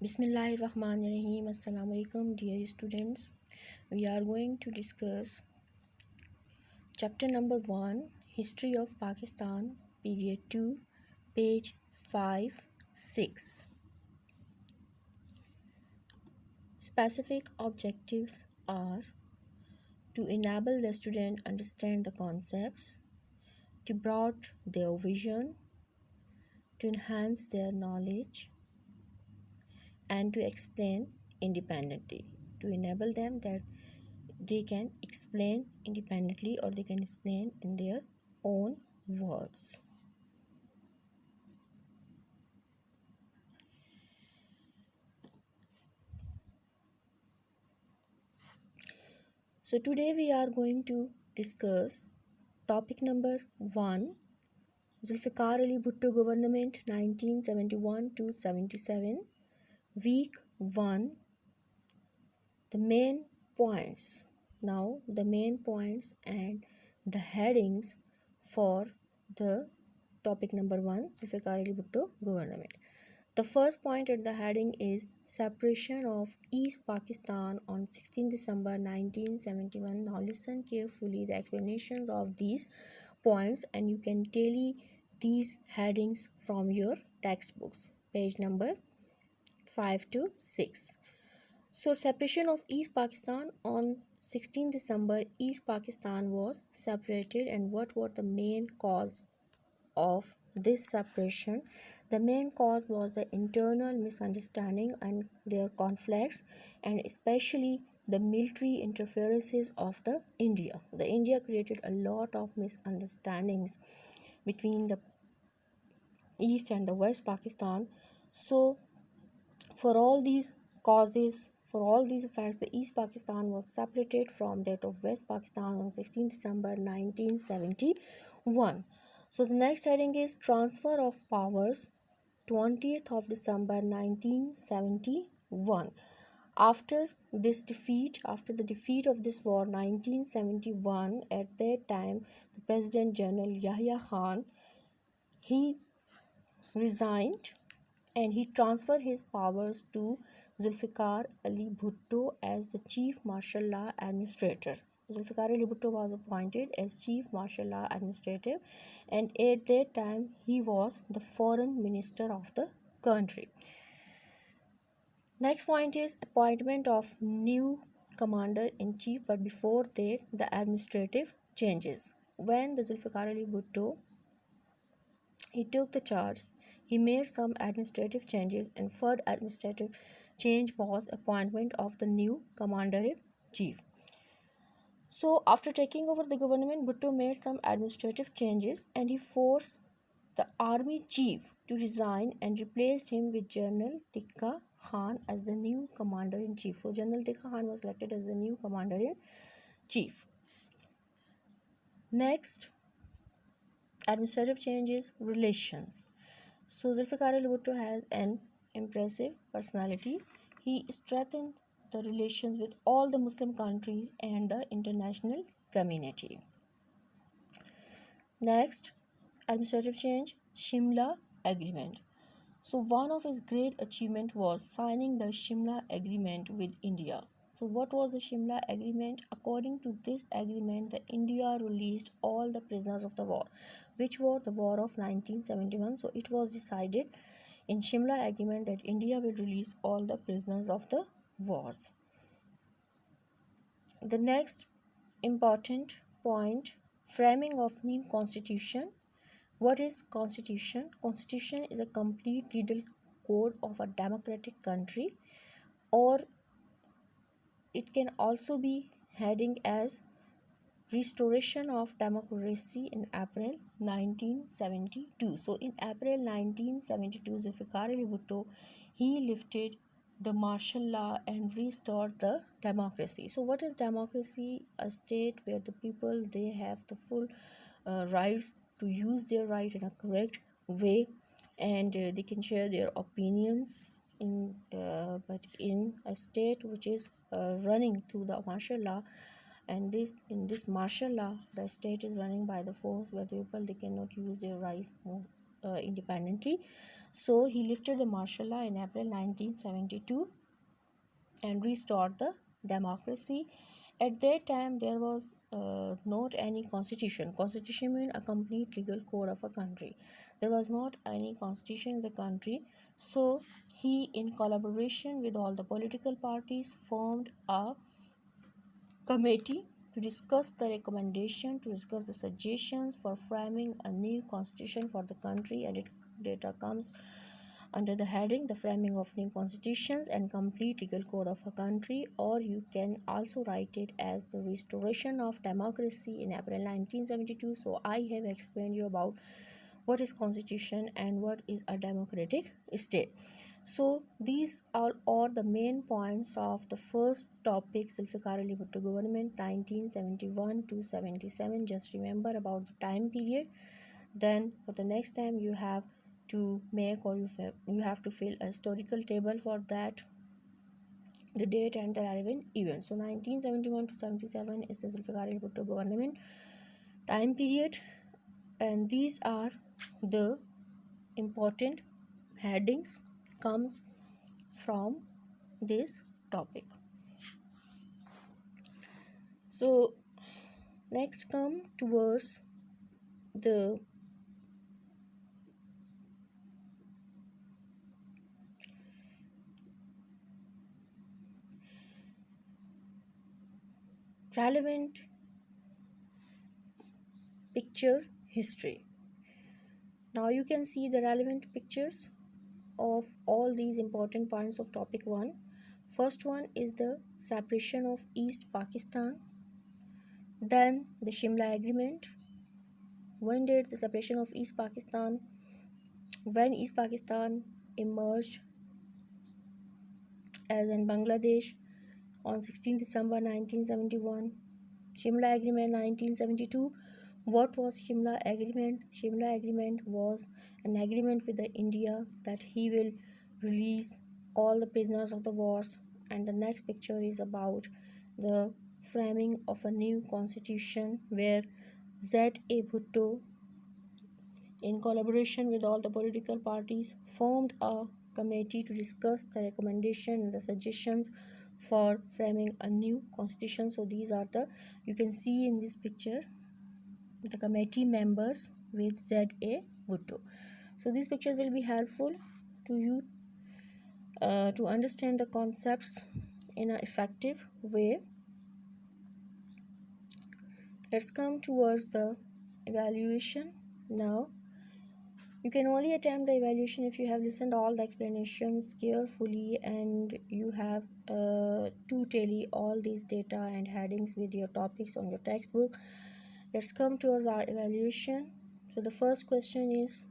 Bismillahirrahmanirrahim. Assalamu alaikum, dear students. We are going to discuss chapter number 1, History of Pakistan, period 2, page 5, 6. Specific objectives are to enable the student understand the concepts, to broaden their vision, to enhance their knowledge, and to explain independently, to enable them that they can explain independently or they can explain in their own words. So today we are going to discuss topic number 1, Zulfikar Ali Bhutto government 1971 to 77, week 1, the main points. Now the main points and the headings for the topic number 1, Zulfikar Ali Bhutto government. The first point at the heading is separation of East Pakistan on 16 December 1971. Now listen carefully the explanations of these points and you can tally these headings from your textbooks, page number 5 to 6. So separation of East Pakistan on 16 December, East Pakistan was separated, and what were the main cause of this separation? The main cause was the internal misunderstanding and their conflicts, and especially the military interferences of the India. The India created a lot of misunderstandings between the East and the West Pakistan. So for all these causes, for all these effects, the East Pakistan was separated from that of West Pakistan on 16 December 1971. So the next heading is transfer of powers, 20th of December 1971. After the defeat of this war 1971, at that time the President General Yahya Khan, he resigned and he transferred his powers to Zulfikar Ali Bhutto as the Chief Martial Law Administrator. Zulfikar Ali Bhutto was appointed as Chief Martial Law Administrator, and at that time he was the Foreign Minister of the country. Next point is appointment of new Commander-in-Chief, but before that the administrative changes. When the Zulfikar Ali Bhutto he took the charge, he made some administrative changes, and third administrative change was appointment of the new commander-in-chief. So after taking over the government, Bhutto made some administrative changes and he forced the army chief to resign and replaced him with General Tikka Khan as the new commander-in-chief. So General Tikka Khan was elected as the new commander-in-chief. Next administrative change is relations. So Zulfikar Ali Bhutto has an impressive personality. He strengthened the relations with all the Muslim countries and the international community. Next, administrative change, Shimla Agreement. So one of his great achievement was signing the Shimla Agreement with India. So what was the Shimla Agreement? According to this agreement, the India released all the prisoners of the war, which were the war of 1971. So it was decided in Shimla Agreement that India will release all the prisoners of the wars. The next important point, framing of new constitution. What is constitution? Constitution is a complete legal code of a democratic country, or it can also be heading as restoration of democracy in April 1972. So in April 1972, Zulfikar Ali Bhutto, he lifted the martial law and restored the democracy. So what is democracy? A state where the people, they have the full rights to use their right in a correct way, and they can share their opinions in but in a state which is running through the martial law, and in this martial law the state is running by the force where the people, they cannot use their rights more independently. So he lifted the martial law in April 1972 and restored the democracy. At that time, there was not any constitution. Constitution means a complete legal code of a country. There was not any constitution in the country. So he, in collaboration with all the political parties, formed a committee to discuss the recommendation, to discuss the suggestions for framing a new constitution for the country, and it data comes under the heading the framing of new constitutions and complete legal code of a country, or you can also write it as the restoration of democracy in April 1972. So I have explained you about what is constitution and what is a democratic state. So these are all the main points of the first topic, Zulfikar Ali Bhutto government 1971 to 77. Just remember about the time period. Then for the next time you have to make, or you have to fill a historical table for that, the date and the relevant event. So 1971 to 77 is the Zulfikar Ali Bhutto government time period, and these are the important headings comes from this topic. So next come towards the relevant picture history. Now you can see the relevant pictures of all these important points of topic 1. First one is the separation of East Pakistan, then the Shimla Agreement. When did the separation of East Pakistan, when East Pakistan emerged as in Bangladesh on 16 December 1971. Shimla Agreement 1972. What was Shimla Agreement? Shimla Agreement was an agreement with the India that he will release all the prisoners of the wars. And the next picture is about the framing of a new constitution where Z.A. Bhutto, in collaboration with all the political parties, formed a committee to discuss the recommendation and the suggestions for framing a new constitution. So these are the, you can see in this picture, the committee members with Z.A. Bhutto. So these pictures will be helpful to you to understand the concepts in an effective way. Let's come towards the evaluation now. You can only attempt the evaluation if you have listened all the explanations carefully and you have to tally all these data and headings with your topics on your textbook. Let's come towards our evaluation. So the first question is,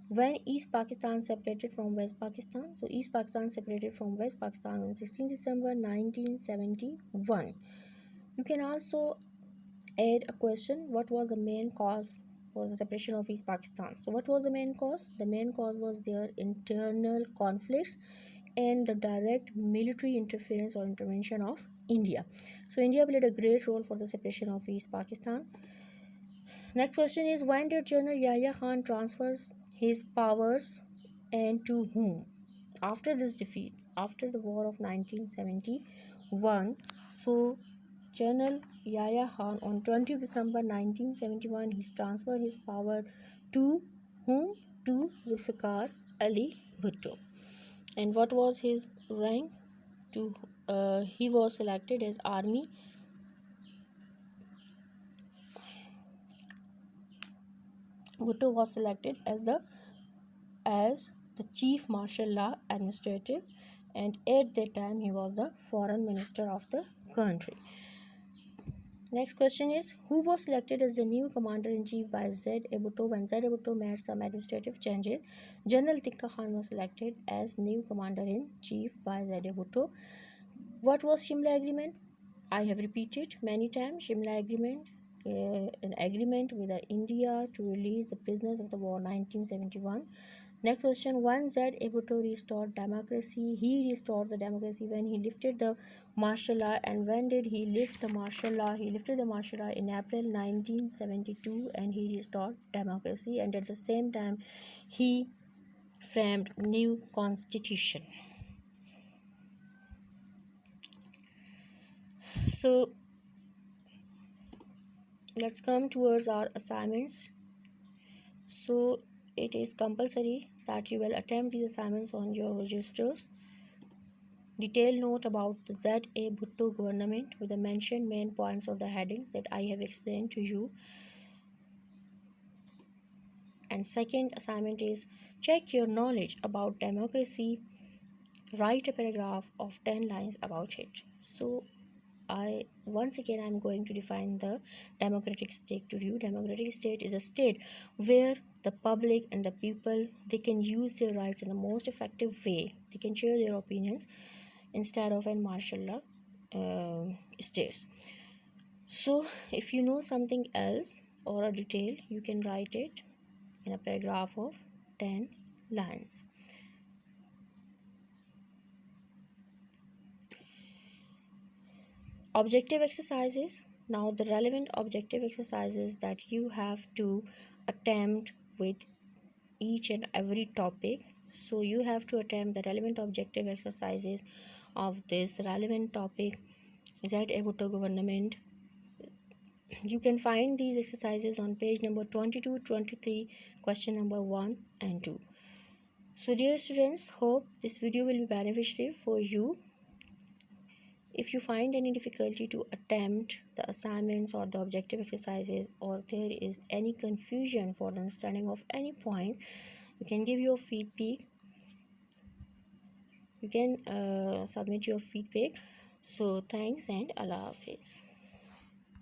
when East Pakistan separated from West Pakistan? So East Pakistan separated from West Pakistan on 16 December 1971. You can also add a question, what was the main cause for the separation of East Pakistan? So what was the main cause? The main cause was their internal conflicts and the direct military interference or intervention of India. So India played a great role for the separation of East Pakistan. Next question is, when did General Yahya Khan transfers his powers and to whom? After this defeat, after the war of 1971, so General Yahya Khan on 20 December 1971, he transferred his power to whom? To Zulfikar Ali Bhutto. And what was his rank? He was selected as army. Bhutto was selected as the chief martial law administrative, and at that time he was the foreign minister of the country. Next question is, who was selected as the new commander-in-chief by Z.A. Bhutto? When Z.A. Bhutto made some administrative changes, General Tikka Khan was selected as new commander-in-chief by Z.A. Bhutto. What was Shimla Agreement? I have repeated many times. Shimla Agreement, an agreement with India to release the prisoners of the war 1971. Next question. When Z. Bhutto restored democracy, he restored the democracy when he lifted the martial law. And when did he lift the martial law? He lifted the martial law in April 1972, and he restored democracy. And at the same time, he framed new constitution. So let's come towards our assignments. So it is compulsory that you will attempt these assignments on your registers. Detailed note about the Z.A. Bhutto government with the mentioned main points of the headings that I have explained to you. And second assignment is check your knowledge about democracy. Write a paragraph of 10 lines about it. So once again I'm going to define the democratic state to you. Democratic state is a state where the public and the people, they can use their rights in the most effective way. They can share their opinions instead of in martial law states. So if you know something else or a detail, you can write it in a paragraph of 10 lines. Objective exercises. Now the relevant objective exercises that you have to attempt with each and every topic. So you have to attempt the relevant objective exercises of this relevant topic. Z.A. Bhutto government. You can find these exercises on page number 22, 23, question number 1 and 2. So dear students, hope this video will be beneficial for you. If you find any difficulty to attempt the assignments or the objective exercises, or there is any confusion for the understanding of any point, you can give your feedback. You can submit your feedback. So thanks and Allah Hafiz.